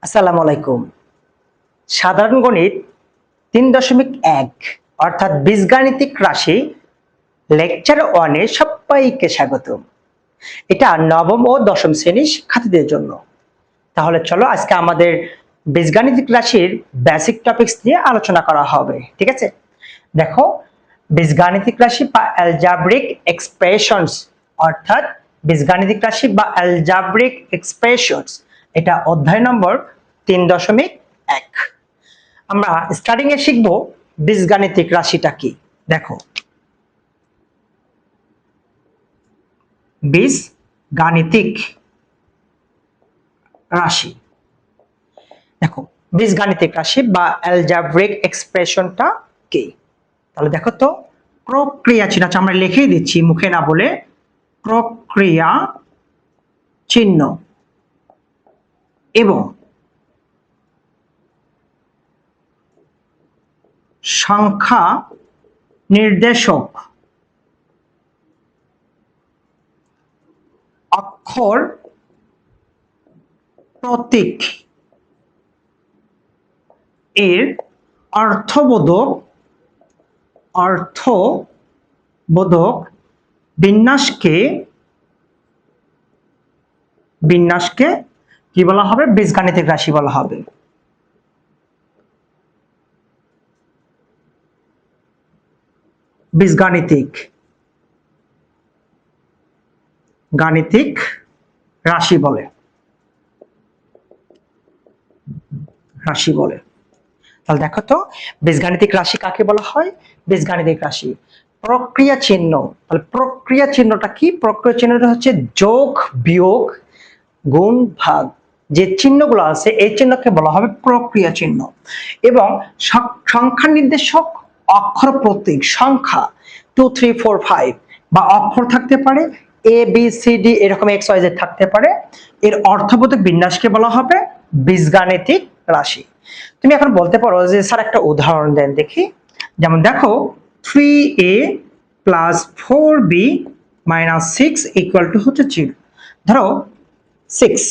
আসসালামু আলাইকুম। সাধারণ গণিত 3.1 অর্থাৎ বীজগাণিতিক রাশি লেকচার 1 এ সবাইকে স্বাগতম। এটা নবম ও দশম শ্রেণীর শিক্ষার্থীদের জন্য। তাহলে চলো আজকে আমাদের বীজগাণিতিক রাশির বেসিক টপিকস নিয়ে আলোচনা করা হবে। ঠিক আছে? দেখো, বীজগাণিতিক রাশি বা অ্যালজাব্রিক এক্সপ্রেশনস অর্থাৎ বীজগাণিতিক রাশি বা অ্যালজাব্রিক এক্সপ্রেশনস এটা অধ্যায় নম্বর 3.1। আমরা স্টার্টিং এ শিখব বীজগাণিতিক রাশিটা কি। দেখো, বীজগাণিতিক রাশি, দেখো বীজগাণিতিক রাশি বা অ্যালজাব্রিক এক্সপ্রেশনটা কি। তাহলে দেখো তো, প্রক্রিয়া চিহ্ন, আমরা লিখেই দিচ্ছি মুখে না বলে, প্রক্রিয়া চিহ্ন এবং সংখ্যা নির্দেশক অক্ষর প্রতীক এর অর্থবোধক বিন্যাসকে কি বলা হবে? বীজগাণিতিক রাশি বলা হবে। বীজগাণিতিক রাশি বলে। তাহলে দেখো তো, বীজগাণিতিক রাশি কাকে বলা হয়? বীজগাণিতিক রাশি প্রক্রিয়া চিহ্ন। তাহলে প্রক্রিয়া চিহ্নটা কি? প্রক্রিয়া চিহ্নটা হচ্ছে যোগ, বিয়োগ, গুণ, ভাগ, যে চিহ্নগুলো আছে এই চিহ্নকে বলা হবে প্রক্রিয়া চিহ্ন। এবং সংখ্যা নির্দেশক অক্ষর প্রতীক, সংখ্যা 2 3 4 5 বা অক্ষর থাকতে পারে, এ বি সি ডি এরকম এক্স ওয়াই জেড থাকতে পারে, এর অর্থবোধক বিন্যাসকে বলা হবে বীজগাণিতিক রাশি। তুমি এখন বলতে পারো যে স্যার একটা উদাহরণ দেন দেখি। যেমন দেখো, 3a plus 4b minus 6 equal to হচ্ছে 0। ধরো 6,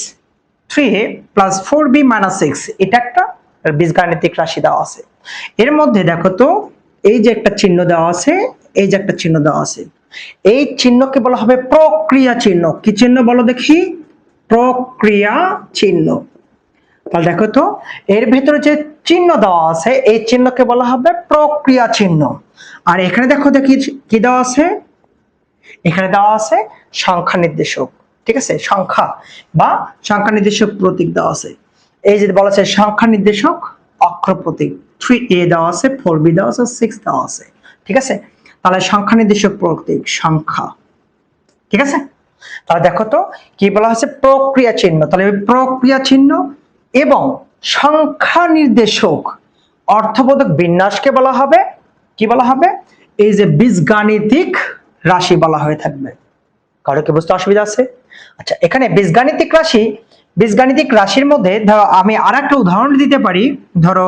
3a প্লাস 4b মাইনাস 6 এটা একটা বীজগাণিতিক রাশি দেওয়া আছে। এর মধ্যে দেখো তো, এই যে একটা চিহ্ন দেওয়া আছে, এই যে একটা চিহ্ন দেওয়া আছে, এই চিহ্নকে বলা হবে প্রক্রিয়া চিহ্ন। কি চিহ্ন বলো দেখি? প্রক্রিয়া চিহ্ন। তাহলে দেখো তো, এর ভিতরে যে চিহ্ন দেওয়া আছে এই চিহ্নকে বলা হবে প্রক্রিয়া চিহ্ন। আর এখানে দেখো দেখি কি দেওয়া আছে? এখানে দেওয়া আছে সংখ্যা নির্দেশক। ঠিক আছে? সংখ্যা বা সংখ্যা নির্দেশক প্রতীক দেওয়া আছে। এই যে বলা আছে সংখ্যা নির্দেশক অক্ষর প্রতীক, 3a দেওয়া আছে, 4b দেওয়া আছে, 6 দেওয়া আছে। ঠিক আছে? তাহলে সংখ্যা নির্দেশক প্রতীক সংখ্যা। ঠিক আছে? তাহলে দেখো তো কি বলা হচ্ছে? প্রক্রিয়া চিহ্ন। তাহলে প্রক্রিয়া চিহ্ন এবং সংখ্যা নির্দেশক অর্থবোধক বিন্যাসকে বলা হবে কি বলা হবে? এই যে বীজগাণিতিক রাশি বলা হয়ে থাকবে। কারো কি বুঝতে অসুবিধা আছে? আচ্ছা, এখানে বীজগাণিতিক রাশির মধ্যে ধরো আমি আরেকটা উদাহরণ দিতে পারি। ধরো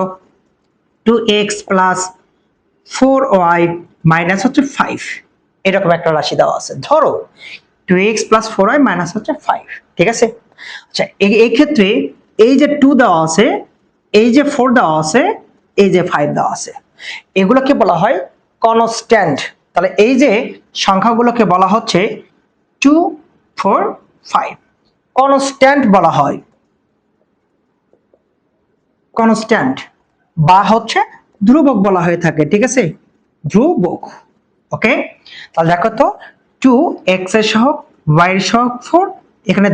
2x প্লাস 4y মাইনাস হচ্ছে 5, এরকম একটা রাশি দেওয়া আছে। ধরো 2x প্লাস 4y মাইনাস হচ্ছে 5। ঠিক আছে? আচ্ছা, এই ক্ষেত্রে এই যে 2 দেওয়া আছে, এই যে 4 দেওয়া আছে, এই যে 5 দেওয়া আছে, এগুলোকে বলা হয় কনস্ট্যান্ট। তাহলে এই যে সংখ্যাগুলোকে বলা হচ্ছে 2 4 5 কনস্ট্যান্ট বলা হয়। কনস্ট্যান্ট বা হচ্ছে ধ্রুবক বলা হয়ে থাকে। ঠিক আছে? ধ্রুবক। ওকে? তাহলে দেখো তো, 2x এর সহগ, y এর সহগ 4, এখানে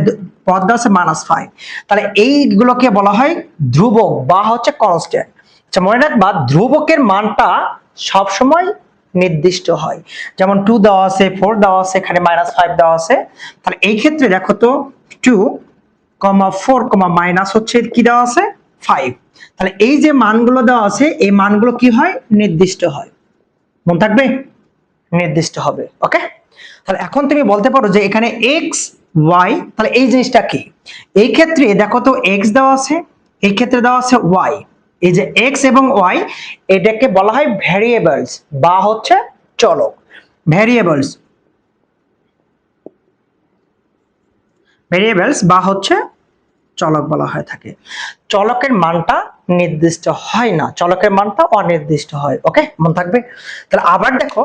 পদ দেওয়া আছে -5। তাহলে এইগুলোকে বলা হয় ধ্রুবক বা হচ্ছে কনস্ট্যান্ট। আচ্ছা, মনে রাখবা ধ্রুবকের মানটা সব সময় নির্দিষ্ট হয়। যেমন 2 দেওয়া আছে, 4 দেওয়া আছে, এখানে -5 দেওয়া আছে। তাহলে এই ক্ষেত্রে দেখো তো, 2, 4, মাইনাস হচ্ছে কি দেওয়া আছে? 5। তাহলে এই যে মানগুলো দেওয়া আছে এই মানগুলো কি হয়? নির্দিষ্ট হয়। মনে থাকবে? নির্দিষ্ট হবে। ওকে? তাহলে এখন তুমি বলতে পারো যে এখানে x y, তাহলে এই জিনিসটা কি? এই ক্ষেত্রে দেখো তো x দেওয়া আছে, এই ক্ষেত্রে দেওয়া আছে y। এই যে x এবং y এটাকে বলা হয় ভ্যারিয়েবলস বা হচ্ছে চলক। ভ্যারিয়েবলস বা হচ্ছে চলক বলা হয়ে থাকে। চলকের মানটা নির্দিষ্ট হয় না, চলকের মানটা অনির্দিষ্ট হয়। ওকে, মনে থাকবে। তাহলে আবার দেখো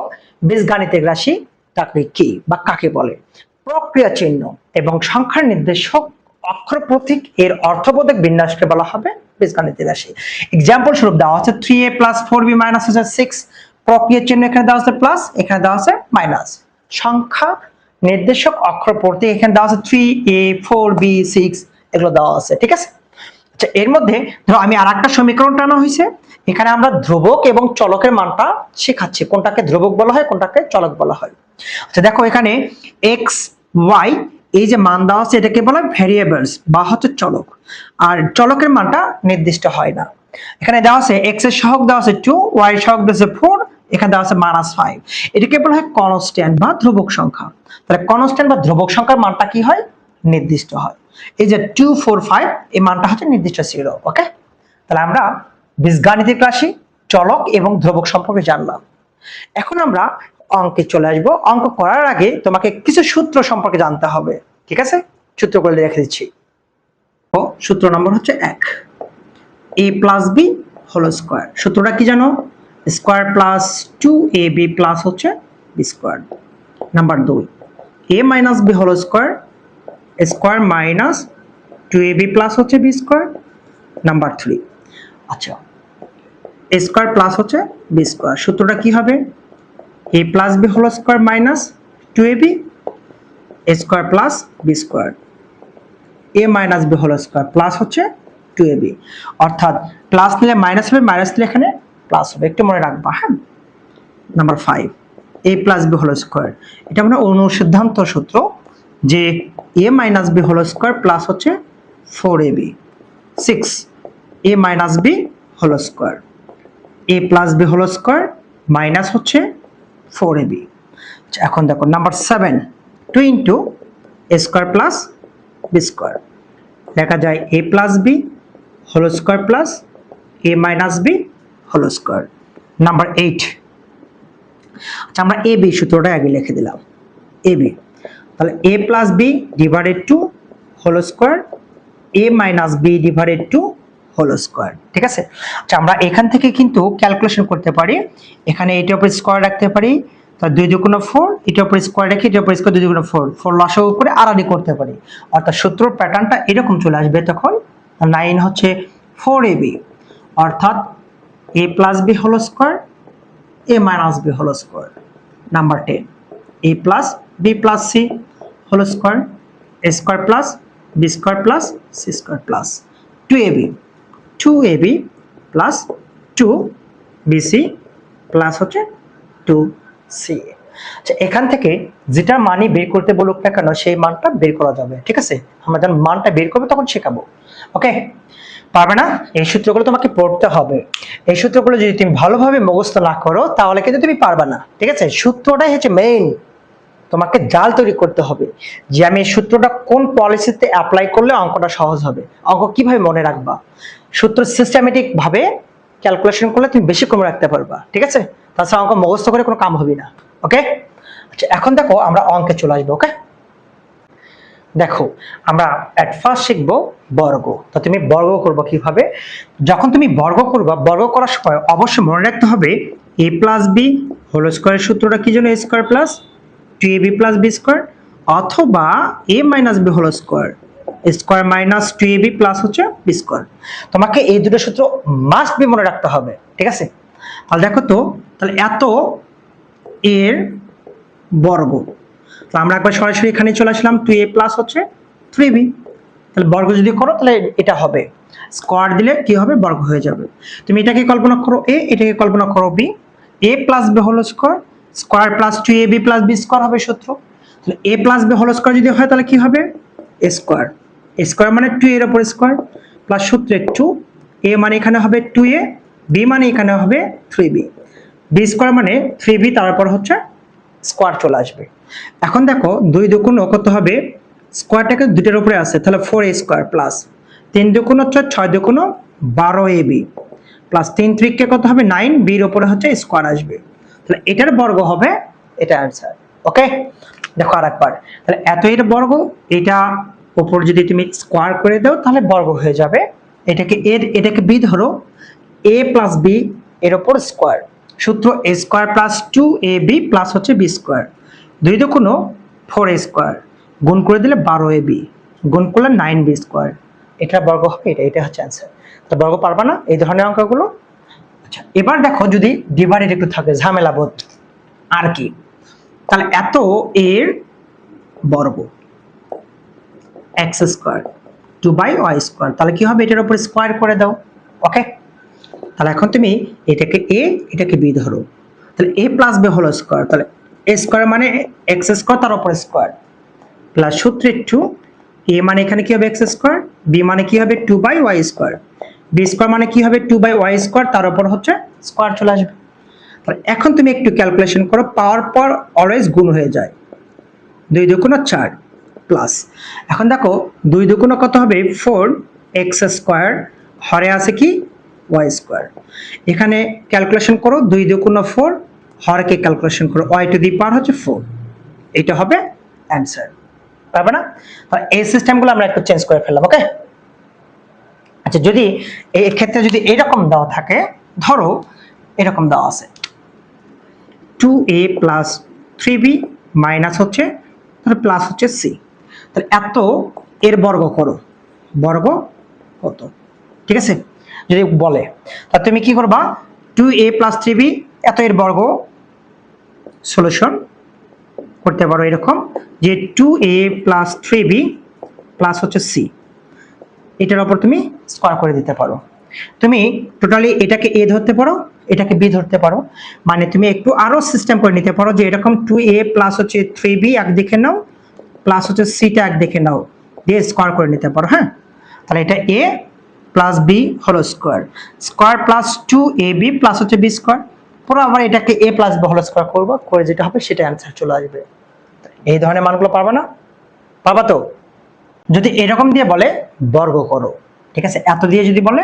বীজগাণিতিক রাশি তাকে কি বা কাকে বলে? প্রক্রিয়া চিহ্ন এবং সংখ্যার নির্দেশক অক্ষর প্রতীক এর অর্থবোধক বিন্যাসকে বলা হবে বীজগাণিতিক রাশি। এক্সাম্পল স্বরূপ দেওয়া আছে 3a + 4b - 6, প্রক্রিয়া চিহ্ন এখানে দেওয়া আছে প্লাস, এখানে দেওয়া আছে মাইনাস। সংখ্যা নির্দেশক অক্ষর প্রতীক এখানে দেওয়া আছে 3a 4b 6, এগুলো দেওয়া আছে। ঠিক আছে, আচ্ছা এর মধ্যে ধরো আমি আরেকটা সমীকরণ টানা হয়েছে, এখানে আমরা ধ্রুবক এবং চলকের মানটা শেখাচ্ছি, কোনটাকে ধ্রুবক বলা হয় কোনটাকে চলক বলা হয়। আচ্ছা দেখো এখানে x y এই যে মান দেওয়া আছে এটাকে বলা হয় ভ্যারিয়েবলস বা হচ্ছে চলক, আর চলকের মানটা নির্দিষ্ট হয় না। এখানে দেওয়া আছে x এর সহগ দেওয়া আছে 2, y এর সহগ দেওয়া আছে 4, এখানে দেওয়া আছে -5, এটাকে বলা হয় কনস্ট্যান্ট বা ধ্রুবক সংখ্যা। তাহলে কনস্ট্যান্ট বা ধ্রুবক সংখ্যার মানটা কি হয়? নির্দিষ্ট হয়। এই যে 2 4 5 এই মানটা হচ্ছে নির্দিষ্ট ছিল। ওকে, তাহলে আমরা বীজগাণিতিক রাশি, চলক এবং ধ্রুবক সম্পর্কে জানলাম। এখন আমরা অঙ্কে চলে আসবো। অঙ্ক করার আগে তোমাকে কিছু সূত্র সম্পর্কে জানতে হবে। ঠিক আছে, সূত্রগুলো রেখে দিচ্ছি। ও সূত্র নম্বর হচ্ছে 1, a + b হোল স্কয়ার। সূত্রটা কি জানো? স্কয়ার প্লাস 2ab প্লাস হচ্ছে b square. Number 2, a - b whole square, square minus 2ab plus হচ্ছে b স্কয়ার। নাম্বার 3, আচ্ছা a স্কয়ার প্লাস হচ্ছে b স্কয়ার। সূত্রটা কি হবে? a + b whole square minus 2ab a square plus b square, a - b whole square plus হচ্ছে 2ab, অর্থাৎ plus নিলে minus হবে, মাইনাস নিলে এখানে প্লাস হবে, একটু মনে রাখবা। হ্যাঁ, number 5, a + b whole square, এটা মানে অনুসিদ্ধান্ত সূত্র যে a - b whole square plus হচ্ছে 4ab। 6, a - b whole square, a + b whole square minus হচ্ছে 4ab। এখন দেখো number 7, 2 a square plus b square, লেখা যায় a + b whole square plus a - b whole square. Number 8, আচ্ছা আমরা ab সূত্রটা আগে লিখে দিলাম। ab, তাহলে a + b divided to whole square a - b divided to whole square. ঠিক আছে, আচ্ছা আমরা এখান থেকে কিন্তু ক্যালকুলেশন করতে পারি। এখানে এটার উপর স্কয়ার রাখতে পারি, তাহলে 2 × 4, এটার উপর স্কয়ার রেখে এটার উপর স্কয়ার 2 × 4, 4 লসাগু করে আড়াআড়ি করতে পারি, অর্থাৎ সূত্রের প্যাটার্নটা এরকম চলে আসবে। তখন 9 হচ্ছে 4ab, অর্থাৎ a + b whole square a - b whole square. Number 10, a + b + c whole square a square plus b square plus c square plus 2ab plus 2bc plus হচ্ছে 2ca। আচ্ছা এখান থেকে যেটা মানই বের করতে বলুক না কেন সেই মানটা বের করা যাবে। ঠিক আছে, আমরা যখন মানটা বের করবো তখন শেখাবো। ওকে, পারবে না? এই সূত্রগুলো তোমাকে পড়তে হবে। এই সূত্রগুলো যদি তুমি ভালোভাবে মুখস্থ না করো তাহলে কিন্তু তুমি পারবে না। ঠিক আছে, সূত্রটাই হচ্ছে মেইন, তোমাকে জাল তৈরি করতে হবে যে আমি এই সূত্রটা কোন পলিসিতে অ্যাপ্লাই করলে অঙ্কটা সহজ হবে, অঙ্ক কিভাবে মনে রাখবা। সূত্র সিস্টেমেটিক ভাবে ক্যালকুলেশন করলে তুমি বেশি কমে রাখতে পারবা। ঠিক আছে, তাছাড়া অঙ্ক মুখস্থ করে কোনো কাম হবে না। ওকে, আচ্ছা এখন দেখো আমরা অঙ্কে চলে আসবো। ওকে, দেখো আমরা এট ফার্স্ট শিখবো বর্গ। তো তুমি বর্গ করবো কিভাবে? যখন তুমি বর্গ করবা, বর্গ করার সময় অবশ্যই মনে রাখতে হবে a + b হোল স্কয়ারের সূত্রটা কি জানো? a square plus 2ab + b square, অথবা a - b whole square square minus 2ab plus হচ্ছে b স্কয়ার। তোমাকে এই দুটো সূত্র মাস্ট বি মনে রাখতে হবে। ঠিক আছে, তাহলে দেখো তো, তাহলে এত এর বর্গ, তো আমরা একবার সরাসরি এখানে চলে আসলাম 2a প্লাস হচ্ছে 3b, তাহলে বর্গ যদি করো তাহলে এটা হবে, স্কয়ার দিলে কি হবে? বর্গ হয়ে যাবে। তুমি এটাকে কল্পনা করো a, এটাকে কল্পনা করো b, a + b whole square square plus 2ab + b square হবে সূত্র। তাহলে a + b হোল স্কয়ার যদি হয় তাহলে কি হবে? a স্কয়ার, a স্কয়ার মানে 2 এর উপর স্কয়ার প্লাস সূত্রে 2, a মানে এখানে হবে 2a, b মানে এখানে হবে 3b, b স্কয়ার মানে 3b তারপর হচ্ছে স্কয়ার চলে আসবে। এখন দেখো 2 দুগুণ কত হবে? স্কয়ারটাকে দুটোর উপরে আছে, তাহলে 4a স্কয়ার প্লাস 3 দুগুণ হচ্ছে 6 দুগুণ 12ab প্লাস 3 3 কত হবে? 9, b এর উপরে হচ্ছে স্কয়ার আসবে, তাহলে এটার বর্গ হবে, এটা आंसर। ওকে, দেখো আরেকবার, তাহলে এত এর বর্গ, এটা উপর যদি তুমি স্কোয়ার করে দাও তাহলে বর্গ হয়ে যাবে। এটাকে বি ধরো, এ প্লাস বি এর ওপর স্কোয়ার, সূত্র এ স্কোয়ার প্লাস 2ab প্লাস হচ্ছে বি স্কোয়ার, 2 দুগুণ 4a স্কোয়ার, গুণ করে দিলে 12ab, গুণ করলে 9b স্কোয়ার, এটা বর্গ হবে। এটা হচ্ছে অ্যান্সার। তো বর্গ পারবা না এই ধরনের অঙ্কগুলো। আচ্ছা, এবার দেখো যদি ডিভাইডেড একটু থাকে ঝামেলা বোধ আর কি, তাহলে এত এর বর্গ এক্স স্কোয়ার 2y স্কোয়ার, তাহলে কি হবে, এটার উপর স্কোয়ার করে দাও। ওকে, তাহলে এখন তুমি এটাকে এ এটাকে বি ধরো, তাহলে এ প্লাস বি হোল স্কোয়ার, তাহলে এ স্কোয়ার মানে এক্স স্কোয়ার তার উপর স্কোয়ার প্লাস সূত্রে 2, এ মানে এখানে কি হবে এক্স স্কোয়ার, বি মানে কি হবে 2y স্কোয়ার, বি স্কোয়ার মানে কি হবে 2y স্কোয়ার, তার উপর হচ্ছে স্কোয়ার চলে আসবে। তাহলে এখন তুমি একটু ক্যালকুলেশন করো, পাওয়ার পর অলওয়েজ গুণ হয়ে যায়, 2 দুগুণ 4 প্লাস, এখন দেখো 2 দুগুণ কত হবে 4x স্কোয়ার, হরে আছে কি y স্কোয়ার, এখানে ক্যালকুলেশন করো 2 দুগুণ 4, হরকে ক্যালকুলেশন করো y টু দি পাওয়ার হচ্ছে 4, এটা হবে অ্যান্সার। পারবে না? তাহলে এই সিস্টেমগুলো আমরা একটু চেঞ্জ করে ফেললাম। ওকে, আচ্ছা, যদি এই ক্ষেত্রে যদি এরকম দেওয়া থাকে, ধরো এরকম দেওয়া আছে 2a প্লাস 3b মাইনাস হচ্ছে তাহলে প্লাস হচ্ছে c, তাহলে এত এর বর্গ করো, বর্গ কত, ঠিক আছে, যদি বলে তা তুমি কি করবা, 2a প্লাস 3b এত এর বর্গ, সলিউশন করতে পারো এরকম যে 2a প্লাস 3b প্লাস হচ্ছে c, এটার উপর তুমি স্কোয়ার করে দিতে পারো। তুমি টোটালি এটাকে এ ধরতে পারো, এটাকে বি ধরতে পারো, মানে তুমি একটু আরো সিস্টেম করে নিতে পারো যে এরকম 2a প্লাস হচ্ছে 3b একদিকে নাও, প্লাস হচ্ছে সিটা একদিকে নাও, দিয়ে স্কোয়ার করে নিতে পারো। হ্যাঁ, তাহলে এটা a plus b whole square, square plus 2ab plus হচ্ছে বি স্কোয়ার, পুরো আবার এটাকে a plus b whole square করবো, করে যেটা হবে সেটা অ্যান্সার চলে আসবে। এই ধরনের মানগুলো পারবা না? পাবা তো? যদি এরকম দিয়ে বলে বর্গ করো, ঠিক আছে, এত দিয়ে যদি বলে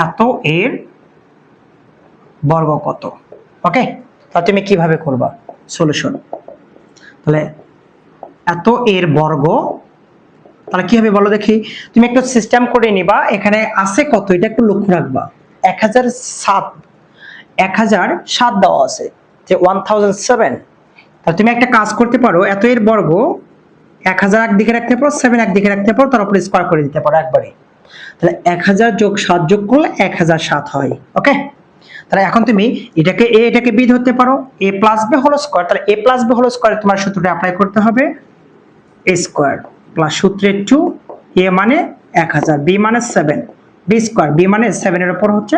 এত এর বর্গ কত, ওকে, তাহলে তুমি কিভাবে করবা সলিউশন, তাহলে এত এর বর্গ, তাহলে কি হবে বলো দেখি, তুমি একটু সিস্টেম করে নিবা, এখানে আছে কত এটা একটু লক্ষ্য রাখবা, 1007 দেওয়া আছে যে 1007, তাহলে তুমি একটা কাজ করতে পারো, এত এর বর্গ 1000 একদিকে রাখতে পারো, 7 একদিকে রাখতে পারো, তার উপর স্কোয়ার করে দিতে পারো একবারে, তাহলে 1000 যোগ 7 যোগ করলে 1007 হয়। ওকে, তাহলে এখন তুমি এটাকে এ এটাকে বি ধরতে পারো, এ প্লাস বি হোল স্কোয়ার, তাহলে এ প্লাস বি হোল স্কোয়ার তোমার সূত্রটা অ্যাপ্লাই করতে হবে, এ স্কোয়ার প্লাস সূত্রে 2, এ মানে 1000, বি মানে 7, বি স্কোয়ার, বি মানে 7 এর উপর হচ্ছে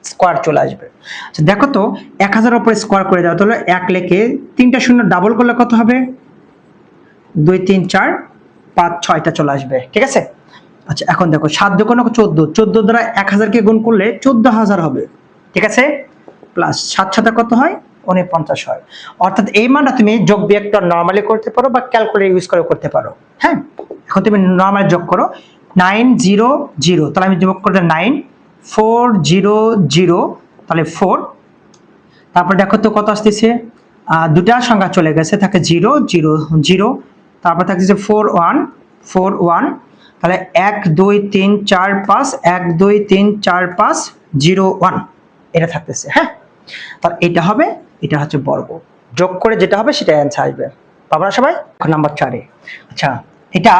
স্কোয়ার চলে আসবে। আচ্ছা দেখো তো 1000 এর উপর স্কোয়ার করে দাও, তাহলে 1 লেখে 3টা শূন্য ডাবল করলে কত হবে, 2 3 4 5 6টা চলে আসবে, ঠিক আছে। আচ্ছা এখন দেখো 7 দুগুণ 14, 14 দ্বারা 1000 কে গুণ করলে 14000 হবে, ঠিক আছে, প্লাস 7 7 কত হয় 49 হয়, অর্থাৎ এই মানটা তুমি যোগ বিয়োগটা নরমালি করতে পারো বা ক্যালকুলেটর ইউজ করে করতে পারো। হ্যাঁ, এখন তুমি নরমালি যোগ করো 900, তাহলে আমি যোগ করতে 9 400, তাহলে 4, তারপর দেখো তো কত আসতেছে, দুটা সংখ্যা চলে গেছে, থাকে 0 0 0, তারপর থাকছে 4 1 4 1, তাহলে 1 2 3 4 5 1 2 3 4 5 0 1 এটা থাকতেছে। হ্যাঁ, তাহলে এটা হবে, এটা হচ্ছে বর্গ, যোগ করে যেটা হবে সেটা অ্যান্সার আসবে। পাবো না সবাই? নাম্বার 4 এ আচ্ছা এটা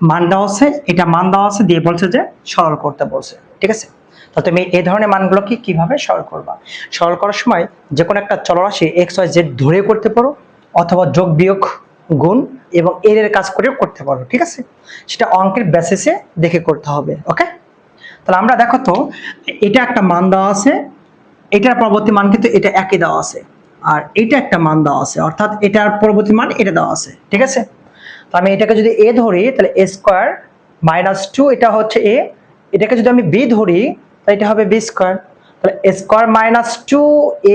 মান দেওয়া আছে, এটা মান দেওয়া আছে দিয়ে বলছে যে সরল করতে বলছে, ঠিক আছে। তো তুমি এই ধরনের মানগুলোকে কিভাবে সরল করবা, সরল করার সময় যে কোনো একটা চলরাশি এক্স ওয়াই জেড ধরে করতে পারো, অথবা যোগ বিয়োগ গুণ এবং এর কাজ করেও করতে পারো, ঠিক আছে, সেটা অঙ্কের বেসিসে দেখে করতে হবে। ওকে, তাহলে আমরা দেখো তো এটা একটা মান দেওয়া আছে, এটার পরবর্তী মান কিন্তু এটা একই দেওয়া আছে, আর এটা একটা মান দেওয়া আছে, অর্থাৎ এটার পরবর্তী মান এটা দেওয়া আছে, ঠিক আছে। তো আমি এটাকে যদি এ ধরি তাহলে এ স্কোয়ার মাইনাস 2 এটা হচ্ছে এ, এটাকে যদি আমি বি ধরি তাহলে এটা হবে বি স্কোয়ার, তাহলে এ square minus 2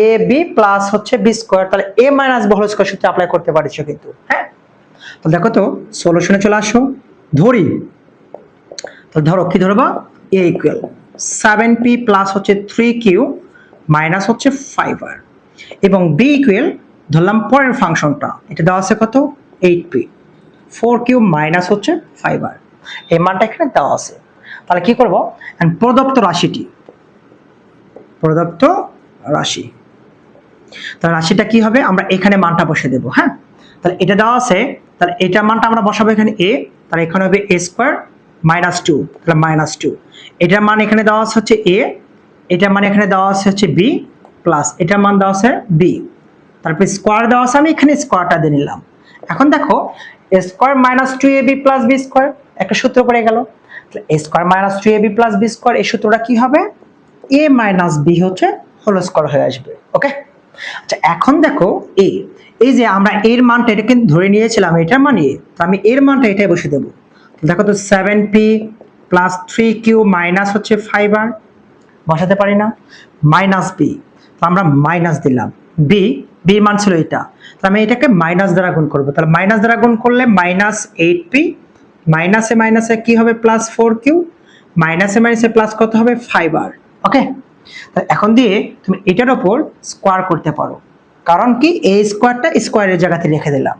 A B plus হচ্ছে বি স্কোয়ার, তাহলে এ মাইনাস বি হোল স্কোয়ার সূত্র অ্যাপ্লাই করতে পারছো কিন্তু। হ্যাঁ, তো দেখো তো সলিউশনে চলে আসো, ধরি, তাহলে ধরো কি ধরবা, এ ইকুয়াল 7p প্লাস হচ্ছে 3q মাইনাস হচ্ছে 5r, এবং বি ইকুয়াল ধরলাম পরের ফাংশনটা, এটা দেওয়া আছে কত 8p, 4 কিউ মাইনাস হচ্ছে 5r, এই মানটা এখানে দেওয়া আছে। তাহলে কি করব, প্রদত্ত রাশিটি, প্রদত্ত রাশি, তাহলে রাশিটা কি হবে, আমরা এখানে মানটা বসে দেব। হ্যাঁ, তাহলে এটা দেওয়া আছে, তাহলে এটা মানটা আমরা বসাবো এখানে a, তাহলে এখানে হবে a স্কয়ার মাইনাস 2, তাহলে মাইনাস 2। এটার মান এখানে দেওয়া আছে হচ্ছে a, এটার মান এখানে দেওয়া আছে হচ্ছে b, প্লাস এটার মান দেওয়া আছে b, তারপর স্কয়ার দেওয়া আছে, আমি এখানে স্কয়ারটা দিয়ে নিলাম। এখন দেখো a square minus 2ab plus b square, একটা সূত্র পড়ে গেল। তাহলে a square minus 2ab plus b square, এই সূত্রটা কি হবে, a মাইনাস b হচ্ছে হোল স্কয়ার হয়ে আসবে। ওকে, আচ্ছা এখন দেখো এই যে আমরা এর মানটা এটা কিন্তু ধরে নিয়েছিলাম, এটার মান a, তো আমি এর মানটা এটাই বসে দেব। দেখো তো 7p প্লাস 3q মাইনাস হচ্ছে 5r, বসাতে পারি না, মাইনাস b, তো আমরা মাইনাস দিলাম b, b মান ছিল এটা, তো আমি এটাকে মাইনাস দ্বারা গুণ করব। তাহলে মাইনাস দ্বারা গুণ করলে মাইনাস 8p, মাইনাসে মাইনাসে কি হবে প্লাস 4q, মাইনাসে মাইনাসে প্লাস কত হবে 5r। ওকে, এখন দিয়ে তুমি এটার উপর স্কোয়ার করতে পারো, কারণ কি এই স্কোয়ারটা স্কোয়ারের জায়গাতে রেখে দিলাম।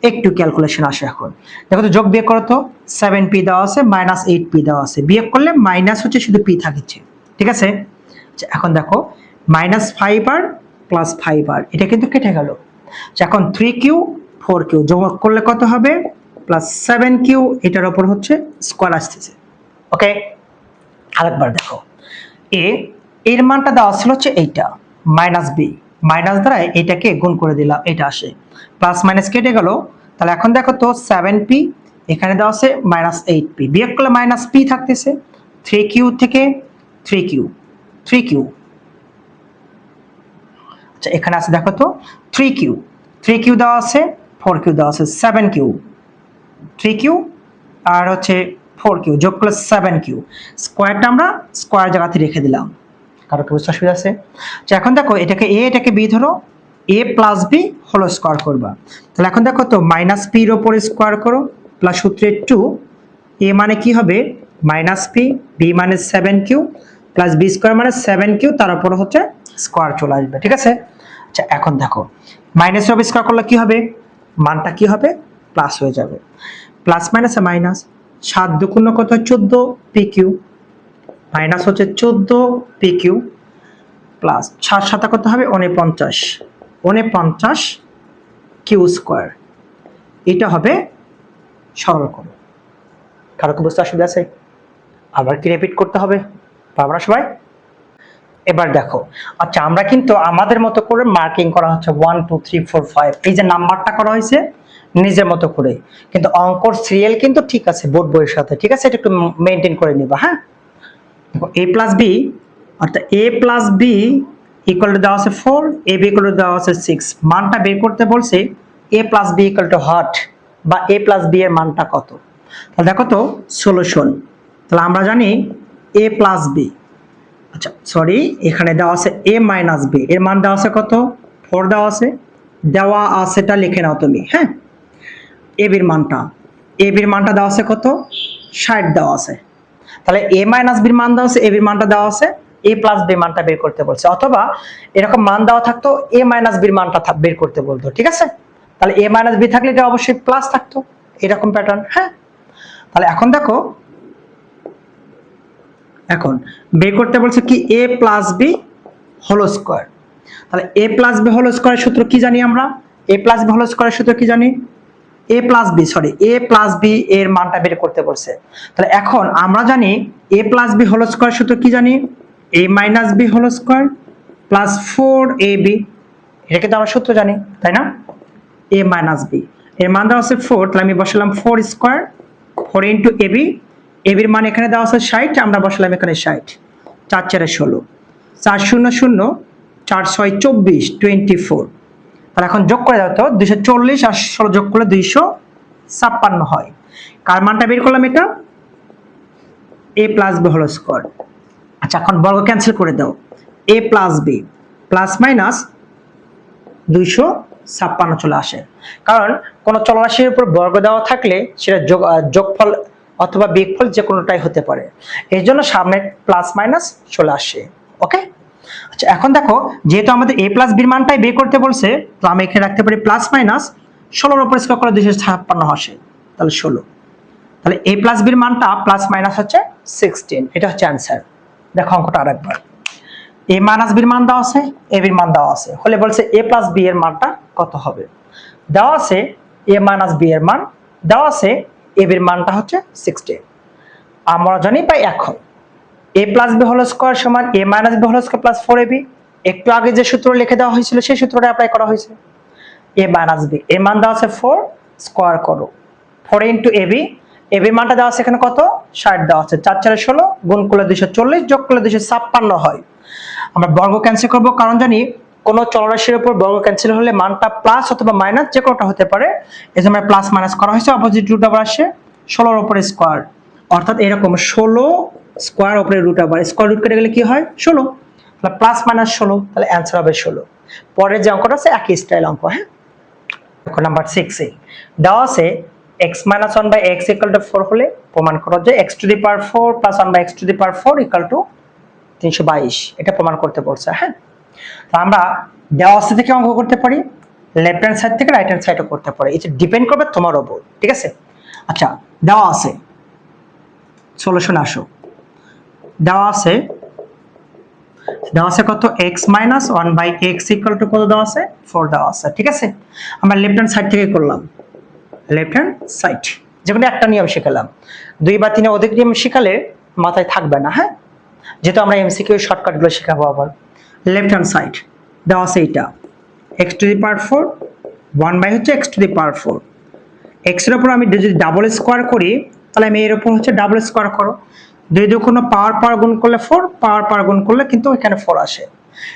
একটু ক্যালকুলেশন আসে এখন, দেখো তো যোগ বিয়োগ করো তো, 7p দেওয়া আছে মাইনাস 8p দেওয়া আছে, বিয়োগ করলে মাইনাস হচ্ছে শুধু p থাকছে, ঠিক আছে। এখন দেখো মাইনাস 5r প্লাস 5r, এটা কিন্তু কেটে গেল। এখন 3q 4q যোগ করলে কত হবে প্লাস 7q, এটার উপর হচ্ছে স্কোয়ার আসতেছে। ওকে, আরেকবার দেখো এর মানটা দেওয়া ছিল হচ্ছে এইটা মাইনাস b, মাইনাস দ্বারা এটাকে গুণ করে দিলাম, এটা আসে, প্লাস মাইনাস কেটে গেল। তাহলে এখন দেখো তো 7p, এখানে দেওয়া আছে মাইনাস 8p, বিয়োগ করলে মাইনাস p থাকতেছে, 3q থেকে 3q, আচ্ছা এখানে আছে দেখো তো 3q দেওয়া আছে, 4q দেওয়া আছে, 7q, 3q আর হচ্ছে 4q যোগ করলে 7q, স্কোয়ারটা আমরা স্কোয়ার জায়গাতে রেখে দিলাম। কারো কি বুঝতে অসুবিধা আছে? আচ্ছা এখন দেখো এটাকে a, এটাকে b ধরো, a plus b whole square করবা। তাহলে এখন দেখো তো মাইনাস p এর উপরে স্কোয়ার করো, প্লাস সূত্রে 2, a মানে কি হবে মাইনাস p, b মানে 7q, প্লাস b স্কোয়ার মানে 7q, তার উপর হচ্ছে স্কোয়ার চলে আসবে, ঠিক আছে। আচ্ছা এখন দেখো মাইনাস এর উপর স্কোয়ার করলে কি হবে, মানটা কি হবে প্লাস হয়ে যাবে, প্লাস মাইনাসে মাইনাস, 7 দুগুণ কত 14pq, মাইনাস হচ্ছে 14pq, প্লাস 7 সাথে কত হবে 49 কিউ স্কোয়ার, এটা হবে সরল করো। কারো কি বুঝতে অসুবিধা আছে? আবার কি রিপিট করতে হবে, পারবো না সবাই? এবার দেখো, আচ্ছা আমরা কিন্তু আমাদের মতো করে মার্কিং করা হচ্ছে 1 2 3 4 5, এই যে নাম্বারটা করা হয়েছে নিজের মতো করে, কিন্তু অঙ্কর সিরিয়াল কিন্তু ঠিক আছে বোর্ড বইয়ের সাথে, ঠিক আছে, এটা একটু মেনটেন করে নিবা। হ্যাঁ, দেখো a প্লাস b, অর্থাৎ a plus b equal to দেওয়া আছে 4, a b ইকুয়াল টু দেওয়া আছে 6, মানটা বের করতে বলছে a plus b equal to what, বা a প্লাস b এর মানটা কত। তাহলে দেখো তো সলিউশন, তাহলে আমরা জানি a প্লাস b, আচ্ছা সরি এখানে দেওয়া আছে a মাইনাস b, এর মান দেওয়া আছে কত 4 দেওয়া আছে, এটা লিখে নাও তুমি। হ্যাঁ, a b এর মানটা দেওয়া আছে কত 60 দেওয়া আছে, তাহলে a মাইনাস b এর মান দেওয়া আছে, a b এর মানটা দেওয়া আছে, a প্লাস b মানটা বের করতে বলছে, অথবা এরকম মান দেওয়া থাকতো a মাইনাস b এর মানটা বের করতে বলতো, ঠিক আছে। তাহলে a মাইনাস b থাকলে এটা অবশ্যই প্লাস থাকতো, এরকম প্যাটার্ন। হ্যাঁ, তাহলে এখন দেখো এখন বের করতে বলছে কি a plus b whole square, তাহলে a প্লাস b হোল স্কয়ারের সূত্র কি জানি আমরা, a প্লাস b হোল স্কয়ারের সূত্র কি জানি, a প্লাস b এর মানটা বের করতে বলছে। তাহলে এখন আমরা জানি a plus b whole square সূত্র কি জানি, a minus b whole square plus 4ab, এটা কিন্তু আমরা সূত্র জানি তাই না, a মাইনাস b এর মান দেওয়া আছে 4, তাহলে আমি বসালাম 4 স্কয়ার 4 ইনটু ab, ab এর মান এখানে দেওয়া আছে 60, আমরা বসালাম এখানে 60, 4 4 16, 4 0 0, 4 6 24, 24। তাহলে এখন যোগ করে দাও তো 240 আর 16 যোগ করলে 256 হয়। কার মানটা বের করলাম, এটা a plus b whole square. আচ্ছা এখন বর্গ ক্যান্সেল করে দাও, a plus b plus minus 256 চলে আসে, কারণ কোন চলরাশির উপর বর্গ দেওয়া থাকলে সেটা যোগফল অথবা বিয়োগফল যে কোনোটাই হতে পারে, এর জন্য সামনে প্লাস মাইনাস চলে আসে। ওকে, আচ্ছা এখন দেখো যেহেতু আমাদের a প্লাস বির মানটাই বের করতে বলছে, তো আমি এখানে রাখতে পারি প্লাস মাইনাস 16 উপর স্কয়ার করে 256 আসে, তাহলে 16। তাহলে a প্লাস বির মানটা প্লাস মাইনাস হচ্ছে 16, এটা হচ্ছে অ্যান্সার। দেখো অঙ্কটা আরেকবার, a মাইনাস বির মান দেওয়া আছে, a বির মান দেওয়া আছে, হলে বলছে a প্লাস b এর মানটা কত হবে। দেওয়া আছে a মাইনাস b এর মান, দেওয়া আছে a বির মানটা হচ্ছে 16। আমরা জানি পাই এখন a plus b whole square সমান a minus b whole square plus 4ab। একটু আগে যে সূত্র লিখে দেওয়া হয়েছিল সেই সূত্রটা অ্যাপ্লাই করা হয়েছে। a মাইনাস b এর মান দেওয়া আছে 4, স্কয়ার করো 4 ইনটু ab, ab এর মানটা দেওয়া আছে এখানে কত 60 দেওয়া আছে, 4 4 16, গুণ করলে 240, যোগ করলে 256 হয়। আমরা বর্গ ক্যান্সেল করব, কারণ জানি কোন চলরাশির উপর বর্গ ক্যান্সেল হলে মানটা প্লাস অথবা মাইনাস যে কোনটা হতে পারে, এজন্য প্লাস মাইনাস করা হয়েছে, অপোজিট রুট আবার আসে 16 এর উপরে স্কয়ার, অর্থাৎ এরকম 16 স্কয়ার উপরে রুট আবার স্কয়ার রুট কেটে গেলে কি হয় 16, তাহলে প্লাস মাইনাস 16, তাহলে অ্যানসার হবে 16। পরের যে অঙ্কটা আছে একই স্টাইল অঙ্ক। হ্যাঁ, অঙ্ক নাম্বার 6 এ দেওয়া আছে x - 1 / x = 4 হলে প্রমাণ করো যে x to the power 4 + 1 / x to the power 4 = 322, এটা প্রমাণ করতে বলছে। হ্যাঁ, তো আমরা দেওয়া আছে থেকে অঙ্ক করতে পারি, লেফট হ্যান্ড সাইড থেকে রাইট হ্যান্ড সাইডও করতে পারি, এটা ডিপেন্ড করবে তোমার উপর, ঠিক আছে। আচ্ছা, দেওয়া আছে সলিউশন আসো, দেওয়া আছে কত x - 1 / x = কত দেওয়া আছে 4 দেওয়া আছে, ঠিক আছে। আমরা লেফট হ্যান্ড সাইড থেকে করলাম, লেফট হ্যান্ড সাইড যেখানে একটা নিয়ম শিখালাম, 2 বা 3 অধিক নিয়ম শিখালে মাথায় থাকবে না। হ্যাঁ, যেহেতু আমরা এমসিকিউ শর্টকাট গুলো শেখাবো। আবার লেফট হ্যান্ড সাইড দেওয়া আছে এটা x to the power 4, 1 by হচ্ছে x to the power 4, x এর উপর আমি যদি ডাবল স্কয়ার করি তাহলে আমি এর উপর হচ্ছে ডাবল স্কয়ার করো, 2 2 কোনো পাওয়ার পাওয়ার গুণ করলে 4, পাওয়ার পাওয়ার গুণ করলে কিন্তু এখানে 4 আসে।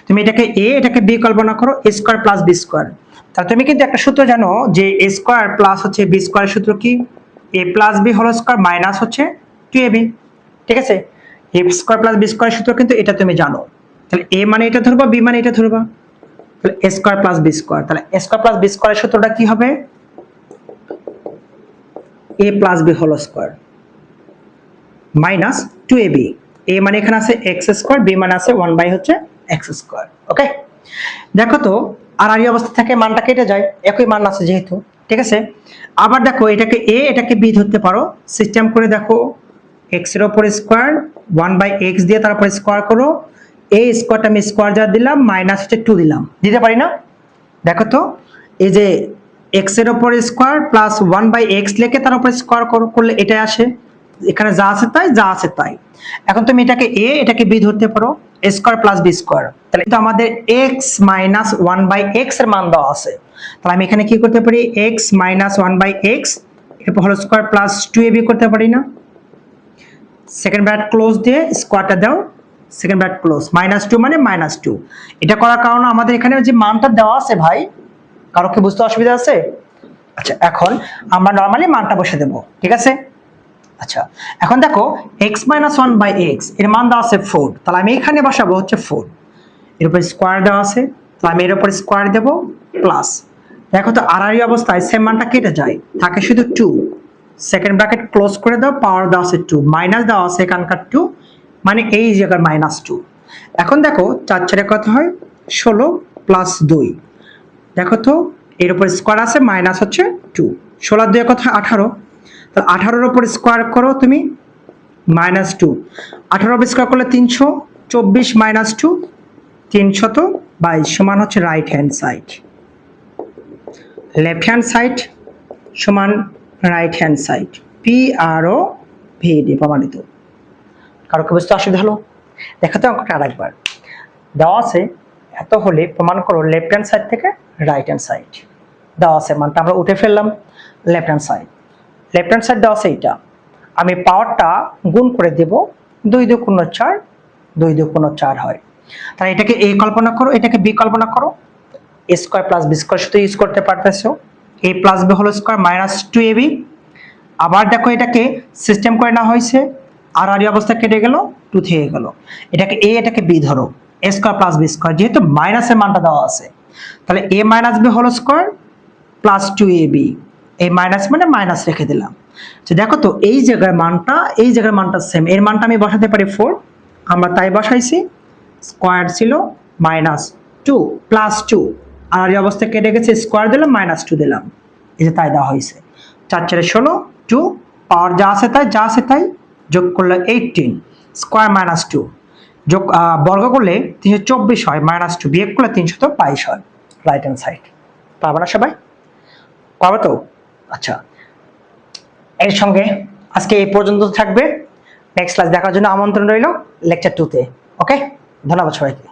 তুমি এটাকে a এটাকে b কল্পনা করো, a square plus b square. তাহলে তুমি কিন্তু একটা সূত্র জানো যে a স্কয়ার প্লাস হচ্ছে b স্কয়ারের সূত্র কি, a plus b whole square minus হচ্ছে 2ab, ঠিক আছে। a স্কয়ার প্লাস b স্কয়ারের সূত্র কিন্তু এটা তুমি জানো, তাহলে a মানে এটা ধরবা, b মানে এটা ধরবা, তাহলে a square plus b square, তাহলে a স্কয়ার প্লাস b স্কয়ারের সূত্রটা কি হবে a plus b whole square minus 2ab, a মানে এখানে আছে x স্কয়ার, b মানে আছে 1 বাই হচ্ছে x স্কয়ার। ওকে, দেখো তো আর এই অবস্থা থেকে মানটা কেটে যায়, একই মান আছে যেহেতু, ঠিক আছে। আবার দেখো এটাকে a এটাকে b ধরতে পারো, সিস্টেম করে দেখো x এর উপর স্কয়ার 1 বাই x দিয়ে তারপর স্কয়ার করো, a স্কয়ারটা আমি স্কয়ার যা দিলাম মাইনাস হচ্ছে 2 দিলাম, দিতে পারি না। দেখো তো এই যে x এর উপর স্কয়ার প্লাস 1 বাই x লিখে তার উপর স্কয়ার করলে এটাই আসে, এখানে যা আছে তাই, যা আছে তাই। এখন তুমি এটাকে a এটাকে b ধরতে পারো, a square plus b square, তাহলে এটা আমাদের x মাইনাস 1 বাই x এর মান দেওয়া আছে, তাহলে আমি এখানে কি করতে পারি x মাইনাস 1 বাই x এর হোল স্কয়ার প্লাস 2ab করতে পারি না, সেকেন্ড ব্র্যাকেট ক্লোজ দিয়ে স্কয়ারটা দাও, সেকেন্ড ব্র্যাকেট ক্লোজ, -2 মানে -2। এটা করার কারণে আমাদের এখানে যে মানটা দেওয়া আছে ভাই, কারো কি বুঝতে অসুবিধা আছে? আচ্ছা, এখন আমরা নরমালি মানটা বসে দেব, ঠিক আছে। আচ্ছা, এখন দেখো x - 1 বাই x এর মান দেওয়া আছে 4, তাহলে আমি এখানে বসাবো হচ্ছে 4, এর উপর স্কয়ার দেওয়া আছে, তাহলে আমি এর উপর স্কয়ার দেব প্লাস, দেখো তো আর অবস্থায় সেম মানটা কেটে যায়, থাকে শুধু 2, সেকেন্ড ব্র্যাকেট ক্লোজ করে দাও, পাওয়ার দেওয়া আছে 2, মাইনাস দেওয়া আছে এখানকার 2, মানে এই জায়গার -2। এখন দেখো 4 4 কত হয় 16 প্লাস 2, দেখো তো এর উপর স্কয়ার আছে মাইনাস হচ্ছে 2, 16 2 কত হয় 18, তাহলে 18 এর উপর স্কয়ার করো তুমি -2, 18 এর উপর স্কয়ার করলে 324 -2 322 সমান হচ্ছে right hand side, left hand side সমান right hand side, PRO VD প্রমাণিত। কারো কি বুঝতে অসুবিধা হলো? দেখো তো অঙ্কটা আরেকবার, দেওয়া আছে এত হলে প্রমাণ করো লেফট হ্যান্ড সাইড থেকে রাইট হ্যান্ড সাইড, দেওয়া আছে মানটা আমরা উঠে ফেললাম, left hand side, left hand side দেওয়া আছে এইটা, আমি পাওয়ারটা গুণ করে দেব, 2 2 গুণ 4, 2 2 গুণ 4 হয়, তাহলে এটাকে a কল্পনা করো, এটাকে b কল্পনা করো, a square plus b square সাথে ইউজ করতে পারতেছো, a plus b whole square minus 2ab। আবার দেখো এটাকে সিস্টেম করে না হয়েছে, আর অবস্থা কেটে গেল, 2 থেকে গেল, এটাকে a এটাকে b ধরো, a square plus b square, যেহেতু মাইনাসের মানটা দেওয়া আছে, তাহলে a minus b whole square plus 2ab, এই মাইনাস মানে মাইনাস রেখে দিলাম। তো দেখো তো এই জায়গার মানটা এই জায়গার মানটা সেম, এর মানটা আমি বসাতে পারি 4, আমরা তাই বসাইছি, স্কয়ার ছিল -2 প্লাস 2, আর এই অবস্থা কেটে গেছে, স্কয়ার দিলাম -2 দিলাম, এই যে তাই দেওয়া হয়েছে, 4 4 16 2 পাওয়ার যা আছে তাই যোগ করলে 18 স্কয়ার মাইনাস 2 যোগ বর্গ করলে 324 হয় মাইনাস 2 বিয়োগ করলে 322 হয় রাইট হ্যান্ড সাইড। পারবে না সবাই? পারবে তো? আচ্ছা, এর সঙ্গে আজকে এই পর্যন্ত থাকবে। নেক্সট ক্লাস দেখার জন্য আমন্ত্রণ রইল লেকচার 2 তে। ওকে, ধন্যবাদ সবাইকে।